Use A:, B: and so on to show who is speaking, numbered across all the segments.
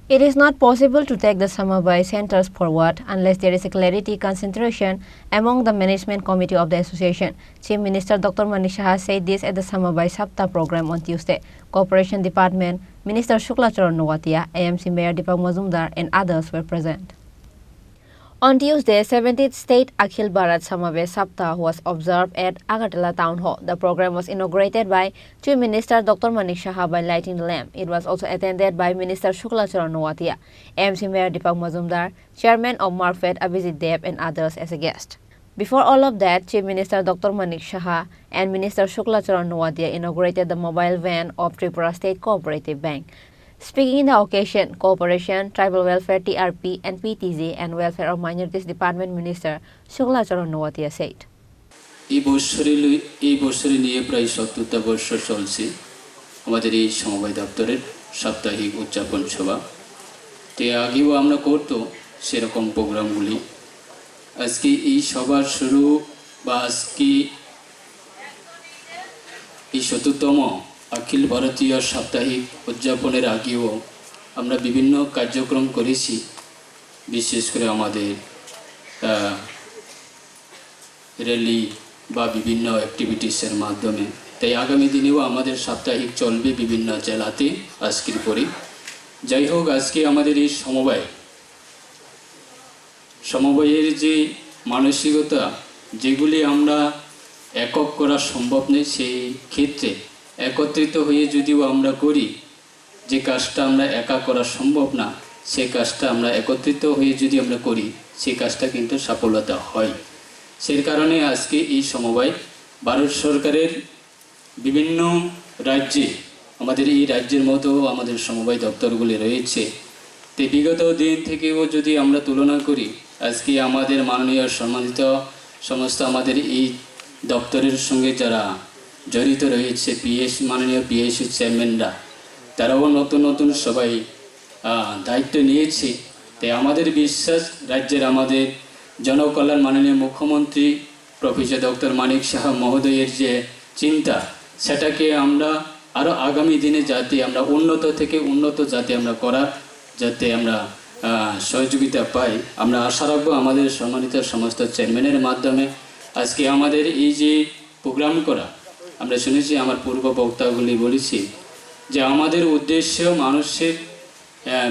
A: It is not possible to take the Samabay centers forward unless there is a clarity concentration among the management committee of the association. Chief Minister Dr. Manik Saha said this at the Samabay Saptah program on Tuesday. Cooperation Department, Minister Shuklacharan Nowatia, AMC Mayor Deepak Majumdar and others were present. On Tuesday, 17th State Akhil Bharat Samabay Saptah was observed at Agartala Town Hall. The program was inaugurated by Chief Minister Dr. Manik Saha by lighting the lamp. It was also attended by Minister Shuklacharan Nowatia, AMC Mayor Deepak Majumdar, Chairman of Marfed Abhijit Deb and others as a guest. Before all of that, Chief Minister Dr. Manik Saha and Minister Shuklacharan Nowatia inaugurated the mobile van of Tripura State Cooperative Bank. Speaking in the occasion, Cooperation, Tribal Welfare TRP and PTZ and Welfare of Minorities Department Minister Shuklacharan Nowatia said.
B: এই বছরে নিয়ে প্রায় ৭০টা বছর চলছে আমাদের এই সমবায় দপ্তরের সাপ্তাহিক উদযাপন সভা। তে আগেও আমরা করতো সেরকম প্রোগ্রামগুলি। আজকে এই সভার শুরু বা আজকে এই ৭০তম अखिल भारतीय साप्ताहिक उद्यापनेर आगेও আমরা বিভিন্ন কার্যক্রম করেছি, বিশেষ করে আমাদের র্যালি বা বিভিন্ন অ্যাক্টিভিটিসের মাধ্যমে। তাই আগামী দিনেও আমাদের সাপ্তাহিক চলবে বিভিন্ন জেলাতে আজকের পরে। যাই হোক, আজকে আমাদের এই সমবায়ের যে মানসিকতা, যেগুলি আমরা একক করা সম্ভব নয়, সেই ক্ষেত্রে একত্রিত হয়ে যদিও আমরা করি, যে কাজটা আমরা একা করা সম্ভব না, সেই কাজটা আমরা একত্রিত হয়ে যদি আমরা করি, সেই কাজটা কিন্তু সফলতা হয়। সেই কারণে আজকে এই সমবায় ভারত সরকারের বিভিন্ন রাজ্যে, আমাদের এই রাজ্যের মতো আমাদের সমবায় দপ্তরগুলি রয়েছে। তো বিগত দিন থেকেও যদি আমরা তুলনা করি, আজকে আমাদের মাননীয় সম্মানিত সমস্ত আমাদের এই দপ্তরের সঙ্গে যারা জড়িত রয়েছে, মাননীয় পিএসসি চেয়ারম্যানরা, তারাও নতুন নতুন সবাই দায়িত্ব নিয়েছে। তাই আমাদের বিশ্বাস, রাজ্যের আমাদের জনকল্যাণ মাননীয় মুখ্যমন্ত্রী প্রফেসর ডক্টর মানিক সাহা মহোদয়ের যে চিন্তা, সেটাকে আমরা আরও আগামী দিনে যাতে আমরা উন্নত থেকে উন্নত যাতে আমরা করার যাতে আমরা সহযোগিতা পাই, আমরা আশা রাখবো আমাদের সম্মানিত সমস্ত চেয়ারম্যানের মাধ্যমে। আজকে আমাদের এই যে প্রোগ্রাম করা, আমরা শুনেছি, আমার পূর্ব বক্তাগুলি বলেছি যে আমাদের উদ্দেশ্য মানুষের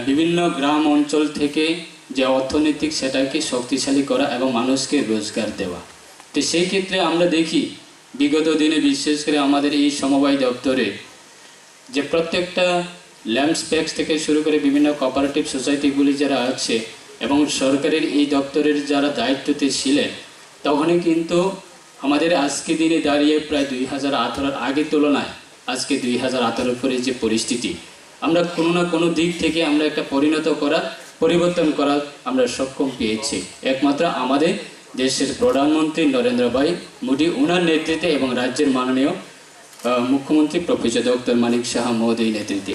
B: বিভিন্ন গ্রাম অঞ্চল থেকে যে অর্থনৈতিক সেটাকে শক্তিশালী করা এবং মানুষকে রোজগার দেওয়া। তো সেই ক্ষেত্রে আমরা দেখি বিগত দিনে বিশেষ করে আমাদের এই সমবায় দপ্তরে যে প্রত্যেকটা ল্যাম্প স্প্যাক্স থেকে শুরু করে বিভিন্ন কোঅপারেটিভ সোসাইটিগুলি যারা আছে এবং সরকারের এই দপ্তরের যারা দায়িত্বতে ছিলেন, তখনই কিন্তু আমাদের আজকে দিনে দাঁড়িয়ে প্রায় 2018 আগের তুলনায় আজকে 2018 পরে যে পরিস্থিতি, আমরা কোনো না কোনো দিক থেকে আমরা একটা পরিবর্তন করা আমরা সক্ষম পেয়েছি, একমাত্র আমাদের দেশের প্রধানমন্ত্রী নরেন্দ্র ভাই মোদী ওনার নেতৃত্বে এবং রাজ্যের মাননীয় মুখ্যমন্ত্রী প্রফেসর ডক্টর মানিক সাহা মহোদয়ের নেতৃত্বে।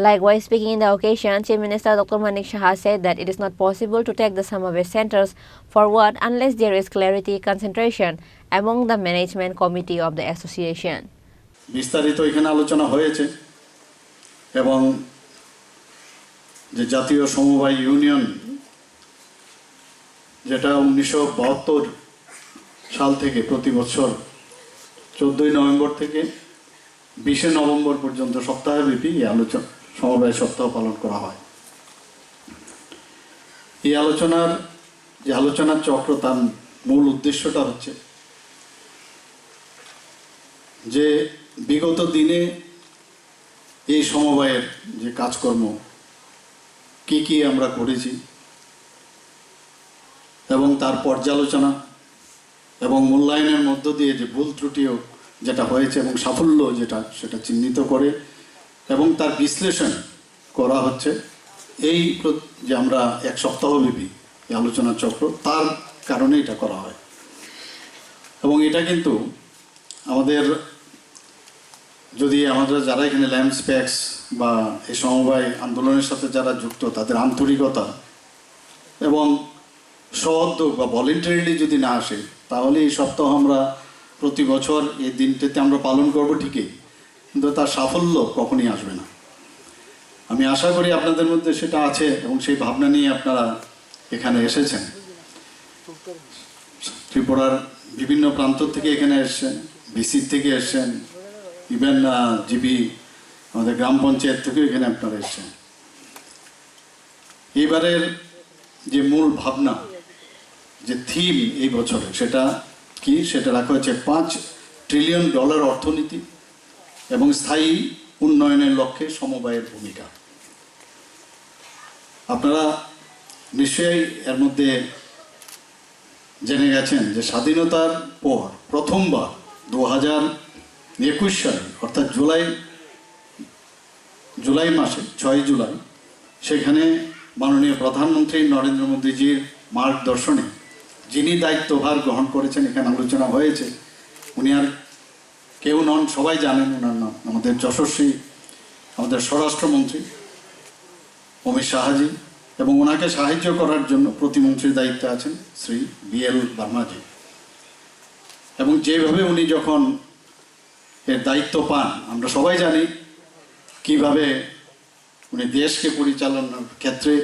A: Likewise, speaking in the occasion, Chief Minister Dr. Manik Saha said that it is not possible to take the Samabay centers forward unless there is clarity concentration among the management committee of the association.
C: বিস্তারিত এখানে আলোচনা হয়েছে এবং যে জাতীয় সমবায় union, যেটা 1972 সাল থেকে প্রতি বছর 14 নভেম্বর থেকে 20 নভেম্বর পর্যন্ত সপ্তাহব্যাপী এই সমবায় সপ্তাহ পালন করা হয়। এই আলোচনার চক্র, তার মূল উদ্দেশ্যটা হচ্ছে যে বিগত দিনে এই সমবায়ের যে কাজকর্ম কি আমরা করেছি এবং তার পর্যালোচনা এবং মূল্যায়নের মধ্য দিয়ে যে ভুল ত্রুটিও যেটা হয়েছে এবং সাফল্য সেটা চিহ্নিত করে এবং তার বিশ্লেষণ করা হচ্ছে। এই যে আমরা এক সপ্তাহব্যাপী এই আলোচনা চক্র, তার কারণে এটা করা হয় এবং এটা কিন্তু আমাদের যারা এখানে ল্যাম্প স্প্যাক্স বা এই সমবায় আন্দোলনের সাথে যারা যুক্ত, তাদের আন্তরিকতা এবং সহোদ্যোগ বা ভলেন্টারিলি যদি না আসে, তাহলে এই সপ্তাহ আমরা প্রতি বছর এই দিনটিতে আমরা পালন করব ঠিকই, কিন্তু তার সাফল্য কখনই আসবে না। আমি আশা করি আপনাদের মধ্যে সেটা আছে এবং সেই ভাবনা নিয়ে আপনারা এখানে এসেছেন। ত্রিপুরার বিভিন্ন প্রান্ত থেকে এখানে এসেছেন, ভিসি থেকে এসেছেন, ইভেন জিপি আমাদের গ্রাম পঞ্চায়েত থেকেও এখানে আপনারা এসেছেন। এবারের যে মূল ভাবনা, যে থিম এই বছরে, সেটা কি? সেটা রাখা হয়েছে $5 ট্রিলিয়ন অর্থনীতি এবং স্থায়ী উন্নয়নের লক্ষ্যে সমবায়ের ভূমিকা। আপনারা নিশ্চয়ই এর মধ্যে জেনে গেছেন যে স্বাধীনতার পর প্রথমবার 2021 সালে অর্থাৎ জুলাই মাসে 6 জুলাই সেখানে মাননীয় প্রধানমন্ত্রী নরেন্দ্র মোদীজির মার্গদর্শনে যিনি দায়িত্বভার গ্রহণ করেছেন, এখানে আলোচনা হয়েছে, উনি আর কেউ নন, সবাই জানেন ওনার নাম, আমাদের যশস্বী আমাদের স্বরাষ্ট্রমন্ত্রী অমিত শাহজি, এবং ওনাকে সাহায্য করার জন্য প্রতিমন্ত্রীর দায়িত্বে আছেন শ্রী BL বার্মাজি। এবং যেভাবে উনি যখন এর দায়িত্ব পান, আমরা সবাই জানি কিভাবে উনি দেশকে পরিচালনার ক্ষেত্রে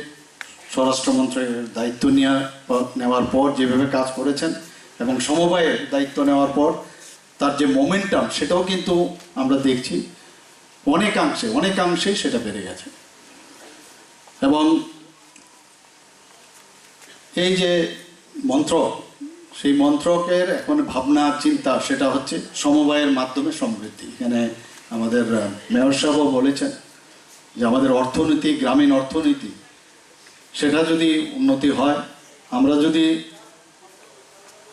C: স্বরাষ্ট্রমন্ত্রীর দায়িত্ব নেওয়ার পর যেভাবে কাজ করেছেন এবং সমবায়ের দায়িত্ব নেওয়ার পর তার যে মোমেন্টাম, সেটাও কিন্তু আমরা দেখছি অনেকাংশে সেটা বেড়ে গেছে। এবং এই যে মন্ত্রক, সেই মন্ত্রকের এখন ভাবনা চিন্তা সেটা হচ্ছে সমবায়ের মাধ্যমে সমৃদ্ধি। এখানে আমাদের মেয়র সাহেবও বলেছেন যে আমাদের অর্থনীতি, গ্রামীণ অর্থনীতি, সেটা যদি উন্নতি হয়, আমরা যদি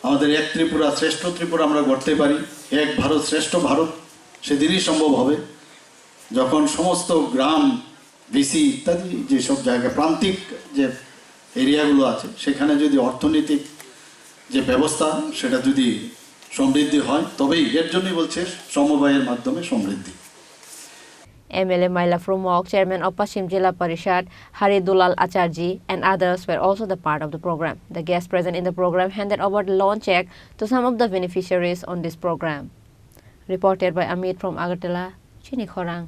C: আমাদের এক ত্রিপুরা শ্রেষ্ঠ ত্রিপুরা আমরা গড়তে পারি, এক ভারত শ্রেষ্ঠ ভারত সেদিনই সম্ভব হবে যখন সমস্ত গ্রাম, ভিসি ইত্যাদি যেসব জায়গা, প্রান্তিক যে এরিয়াগুলো আছে, সেখানে যদি অর্থনৈতিক যে ব্যবস্থা সেটা যদি সমৃদ্ধি হয়, তবেই, এর জন্যই বলছে সমবায়ের মাধ্যমে সমৃদ্ধি।
A: MLA Maila Frumok, Chairman of Paschim Jilla Parishad, Haridulal Acharji, and others were also the part of the program. The guests present in the program handed over the loan check to some of the beneficiaries on this program. Reported by Amit from Agartala, Chini, Khorang.